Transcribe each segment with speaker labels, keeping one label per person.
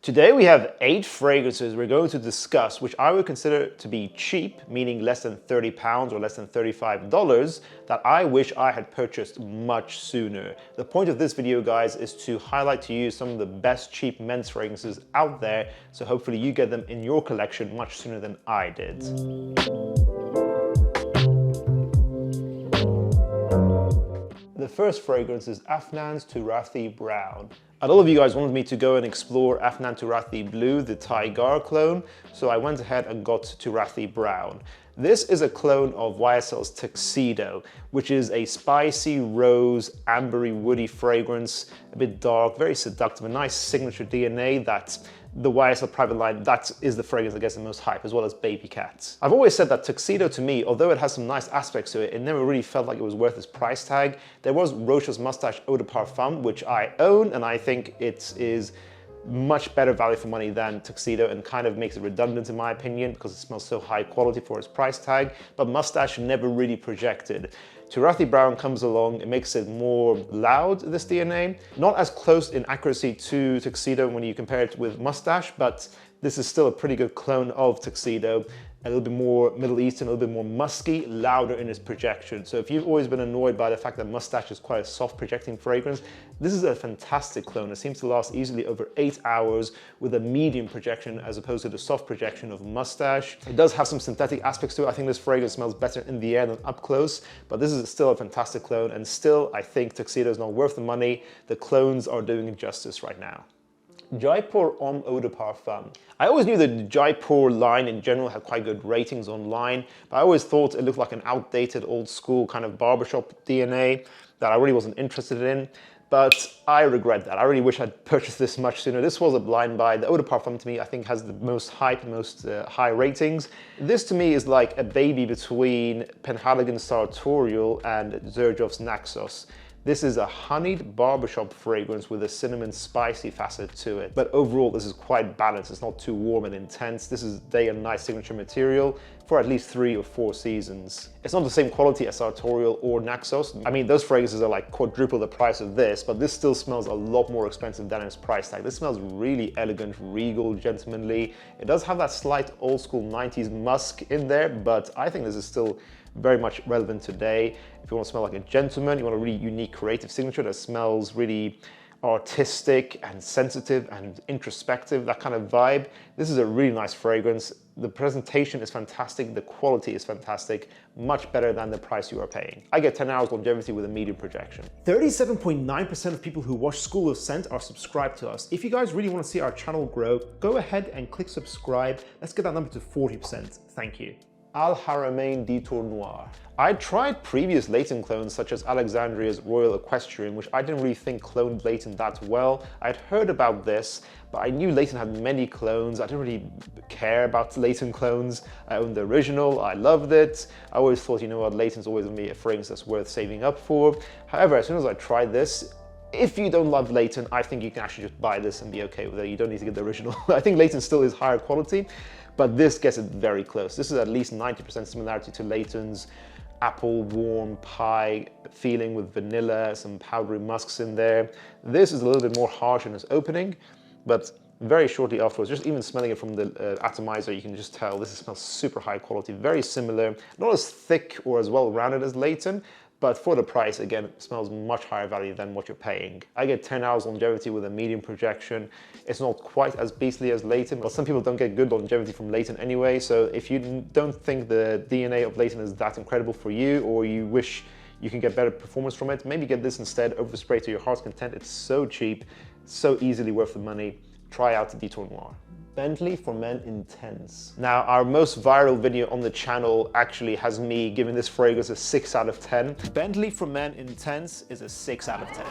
Speaker 1: Today we have 8 fragrances we're going to discuss, which I would consider to be cheap, meaning less than £30 or less than $35, that I wish I had purchased much sooner. The point of this video, guys, is to highlight to you some of the best cheap men's fragrances out there, so hopefully you get them in your collection much sooner than I did. The first fragrance is Afnan's Turathi Brown. A lot of you guys wanted me to go and explore Afnan Turathi Blue, the Tiger clone, so I went ahead and got Turathi Brown. This is a clone of YSL's Tuxedo, which is a spicy, rose, ambery, woody fragrance, a bit dark, very seductive, a nice signature DNA that the YSL private line, that is the fragrance that gets the most hype, as well as Babycat. I've always said that Tuxedo, to me, although it has some nice aspects to it, it never really felt like it was worth its price tag. There was Rochas Moustache Eau de Parfum, which I own, and I think it is much better value for money than Tuxedo and kind of makes it redundant in my opinion because it smells so high quality for its price tag, but Moustache never really projected. Turathi Brown comes along, it makes it more loud, this DNA. Not as close in accuracy to Tuxedo when you compare it with Moustache, but this is still a pretty good clone of Tuxedo. A little bit more Middle Eastern, a little bit more musky, louder in its projection. So if you've always been annoyed by the fact that Moustache is quite a soft projecting fragrance, this is a fantastic clone. It seems to last easily over 8 hours with a medium projection as opposed to the soft projection of Moustache. It does have some synthetic aspects to it. I think this fragrance smells better in the air than up close, but this is still a fantastic clone, and still I think Tuxedo is not worth the money. The clones are doing it justice right now. Jaipur Homme Eau de Parfum. I always knew that the Jaipur line in general had quite good ratings online, but I always thought it looked like an outdated, old school kind of barbershop DNA that I really wasn't interested in. But I regret that. I really wish I'd purchased this much sooner. This was a blind buy. The Eau de Parfum to me, I think, has the most hype, most high ratings. This to me is like a baby between Penhaligon's Sartorial and Xerjoff's Naxos. This is a honeyed barbershop fragrance with a cinnamon spicy facet to it. But overall, this is quite balanced. It's not too warm and intense. This is day and night signature material for at least 3 or 4 seasons. It's not the same quality as Sartorial or Naxos. I mean, those fragrances are like quadruple the price of this, but this still smells a lot more expensive than its price tag. This smells really elegant, regal, gentlemanly. It does have that slight old school 90s musk in there, but I think this is still very much relevant today. If you want to smell like a gentleman, you want a really unique creative signature that smells really artistic and sensitive and introspective, that kind of vibe. This is a really nice fragrance. The presentation is fantastic, the quality is fantastic, much better than the price you are paying. I get 10 hours longevity with a medium projection. 37.9% of people who watch School of Scent are subscribed to us. If you guys really want to see our channel grow, go ahead and click subscribe. Let's get that number to 40%. Thank you. Haramain Détour Noir. I tried previous Layton clones such as Alexandria's Royal Equestrian, which I didn't really think cloned Layton that well. I'd heard about this, but I knew Layton had many clones. I didn't really care about Layton clones. I owned the original, I loved it. I always thought, you know what, Layton's always gonna be a fragrance that's worth saving up for. However, as soon as I tried this, if you don't love Layton, I think you can actually just buy this and be okay with it. You don't need to get the original. I think Layton still is higher quality, but this gets it very close. This is at least 90% similarity to Layton's apple warm pie feeling with vanilla, some powdery musks in there. This is a little bit more harsh in its opening, but very shortly afterwards, just even smelling it from the atomizer, you can just tell this smells super high quality, very similar, not as thick or as well rounded as Layton, but for the price, again, it smells much higher value than what you're paying. I get 10 hours longevity with a medium projection. It's not quite as beastly as Layton, but some people don't get good longevity from Layton anyway, so if you don't think the DNA of Layton is that incredible for you, or you wish you can get better performance from it, maybe get this instead, overspray to your heart's content. It's so cheap, so easily worth the money. Try out the Détour Noir. Bentley for Men Intense. Now, our most viral video on the channel actually has me giving this fragrance a 6 out of 10. Bentley for Men Intense is a 6 out of 10.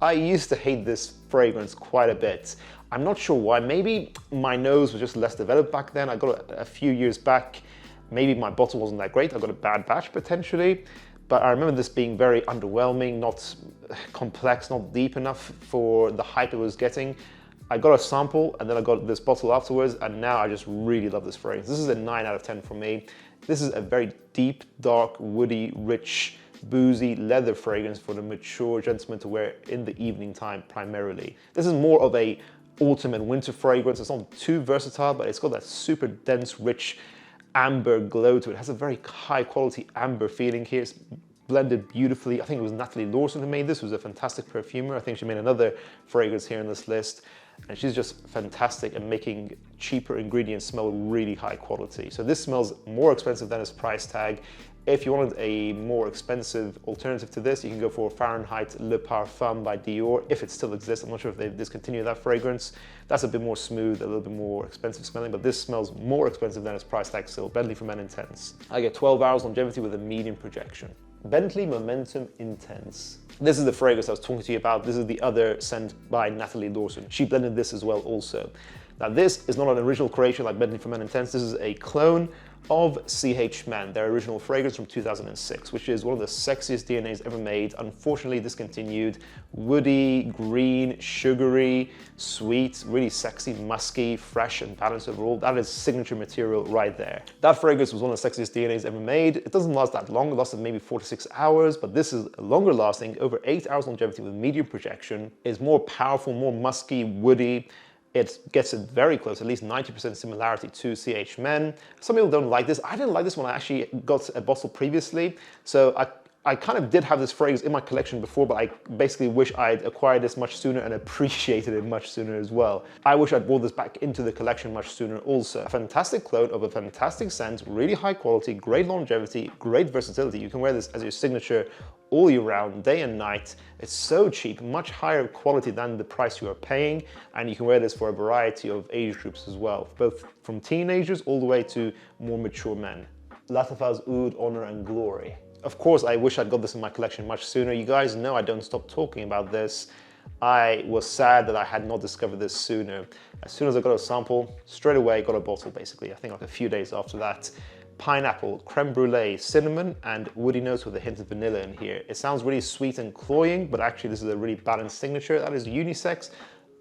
Speaker 1: I used to hate this fragrance quite a bit. I'm not sure why. Maybe my nose was just less developed back then. I got it a few years back. Maybe my bottle wasn't that great. I got a bad batch potentially. But I remember this being very underwhelming, not complex, not deep enough for the hype it was getting. I got a sample and then I got this bottle afterwards, and now I just really love this fragrance. This is a 9 out of 10 for me. This is a very deep, dark, woody, rich, boozy leather fragrance for the mature gentleman to wear in the evening time primarily. This is more of a autumn and winter fragrance. It's not too versatile, but it's got that super dense, rich amber glow to it. It has a very high quality amber feeling here. It's blended beautifully. I think it was Natalie Lawson who made this, who's a fantastic perfumer. I think she made another fragrance here in this list. And she's just fantastic at making cheaper ingredients smell really high quality. So this smells more expensive than its price tag. If you wanted a more expensive alternative to this, you can go for Fahrenheit Le Parfum by Dior, if it still exists. I'm not sure if they've discontinued that fragrance. That's a bit more smooth, a little bit more expensive smelling, but this smells more expensive than its price tag still. Bentley for Men Intense. I get 12 hours longevity with a medium projection. Bentley Momentum Intense. This is the fragrance I was talking to you about. This is the other scent by Natalie Lawson. She blended this as well also. Now this is not an original creation like Bentley for Men Intense. This is a clone of CH Men, their original fragrance from 2006, which is one of the sexiest DNAs ever made. Unfortunately discontinued. Woody, green, sugary, sweet, really sexy, musky, fresh and balanced overall. That is signature material right there. That fragrance was one of the sexiest DNAs ever made. It doesn't last that long. It lasted maybe 4 to 6 hours, but this is longer lasting, over 8 hours longevity with medium projection. It's more powerful, more musky, woody. It gets it very close, at least 90% similarity to CH Men. Some people don't like this. I didn't like this when I actually got a bottle previously. So I kind of did have this fragrance in my collection before, but I basically wish I'd acquired this much sooner and appreciated it much sooner as well. I wish I'd brought this back into the collection much sooner also. A fantastic clone of a fantastic scent, really high quality, great longevity, great versatility. You can wear this as your signature all year round, day and night. It's so cheap, much higher quality than the price you are paying, and you can wear this for a variety of age groups as well, both from teenagers all the way to more mature men. Lattafa's Oudh, Honor and Glory. Of course, I wish I'd got this in my collection much sooner. You guys know I don't stop talking about this. I was sad that I had not discovered this sooner. As soon as I got a sample, straight away got a bottle basically. I think like a few days after that. Pineapple, creme brulee, cinnamon, and woody notes with a hint of vanilla in here. It sounds really sweet and cloying, but actually this is a really balanced signature. That is unisex,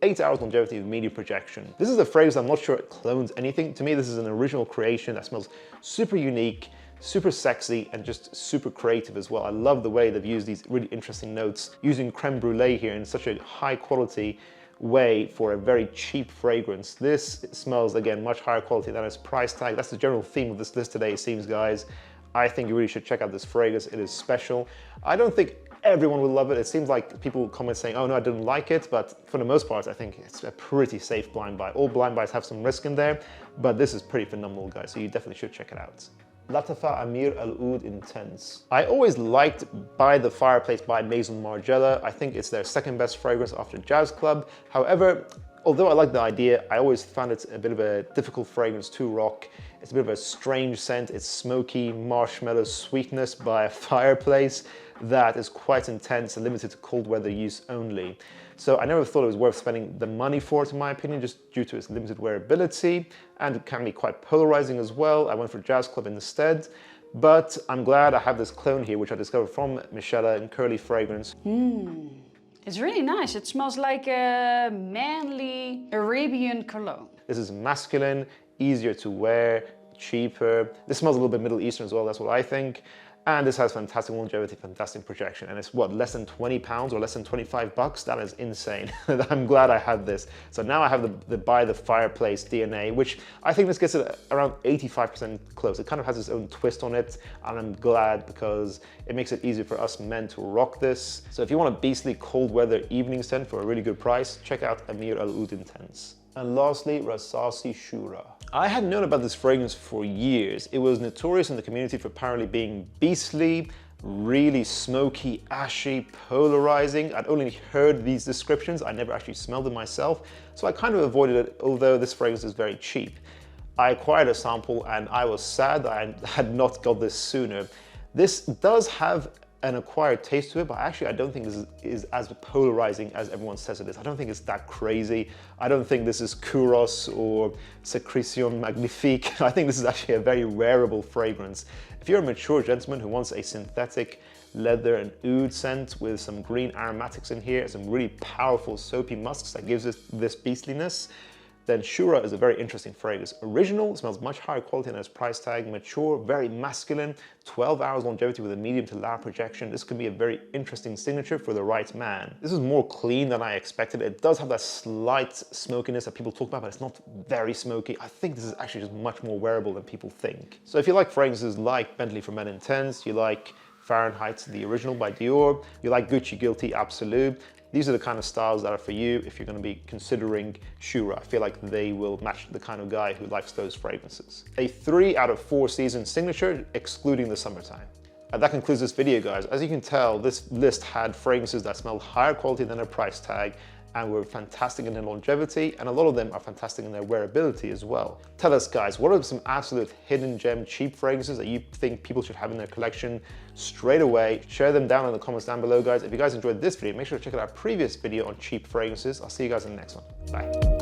Speaker 1: 8 hours longevity with medium projection. This is a fragrance I'm not sure it clones anything. To me, this is an original creation that smells super unique, super sexy, and just super creative as well. I love the way they've used these really interesting notes, using creme brulee here in such a high quality way for a very cheap fragrance. This smells, again, much higher quality than its price tag. That's the general theme of this list today, it seems, guys. I think you really should check out this fragrance. It is special. I don't think everyone will love it. It seems like people comment saying, oh no, I didn't like it, but for the most part, I think it's a pretty safe blind buy. All blind buys have some risk in there, but this is pretty phenomenal, guys, so you definitely should check it out. Lattafa Ameer Al Oud Intense. I always liked By the Fireplace by Maison Margiela. I think it's their second best fragrance after Jazz Club. However, although I like the idea, I always found it a bit of a difficult fragrance to rock. It's a bit of a strange scent. It's smoky, marshmallow sweetness by a fireplace that is quite intense and limited to cold weather use only. So I never thought it was worth spending the money for it, in my opinion, just due to its limited wearability, and it can be quite polarizing as well. I went for Jazz Club instead, but I'm glad I have this clone here, which I discovered from Michelle in Curly Fragrance.
Speaker 2: It's really nice. It smells like a manly Arabian cologne.
Speaker 1: This is masculine, easier to wear, cheaper. This smells a little bit Middle Eastern as well, that's what I think. And this has fantastic longevity, fantastic projection. And it's what, less than 20 pounds or less than 25 bucks? That is insane. I'm glad I had this. So now I have the By the Fireplace DNA, which I think this gets it around 85% close. It kind of has its own twist on it. And I'm glad because it makes it easier for us men to rock this. So if you want a beastly cold weather evening scent for a really good price, check out Ameer Al Oud Intense. And lastly, Rasasi Shura. I had known about this fragrance for years. It was notorious in the community for apparently being beastly, really smoky, ashy, polarizing. I'd only heard these descriptions. I never actually smelled it myself, so I kind of avoided it, although this fragrance is very cheap. I acquired a sample and I was sad that I had not got this sooner. This does have an acquired taste to it, but actually I don't think this is as polarizing as everyone says it is. I don't think it's that crazy. I don't think this is Kouros or Secretion Magnifique. I think this is actually a very wearable fragrance. If you're a mature gentleman who wants a synthetic leather and oud scent with some green aromatics in here, some really powerful soapy musks that gives it this beastliness, Then Shura is a very interesting fragrance. Original, smells much higher quality than its price tag. Mature, very masculine, 12 hours longevity with a medium to loud projection. This could be a very interesting signature for the right man. This is more clean than I expected. It does have that slight smokiness that people talk about, but it's not very smoky. I think this is actually just much more wearable than people think. So if you like fragrances like Bentley for Men Intense, you like Fahrenheit, the original by Dior, you like Gucci Guilty Absolute, these are the kind of styles that are for you if you're going to be considering Shura. I feel like they will match the kind of guy who likes those fragrances. A 3 out of 4 season signature, excluding the summertime. And that concludes this video, guys. As you can tell, this list had fragrances that smelled higher quality than their price tag and were fantastic in their longevity, and a lot of them are fantastic in their wearability as well. Tell us, guys, what are some absolute hidden gem cheap fragrances that you think people should have in their collection straight away? Share them down in the comments down below, guys. If you guys enjoyed this video, make sure to check out our previous video on cheap fragrances. I'll see you guys in the next one. Bye.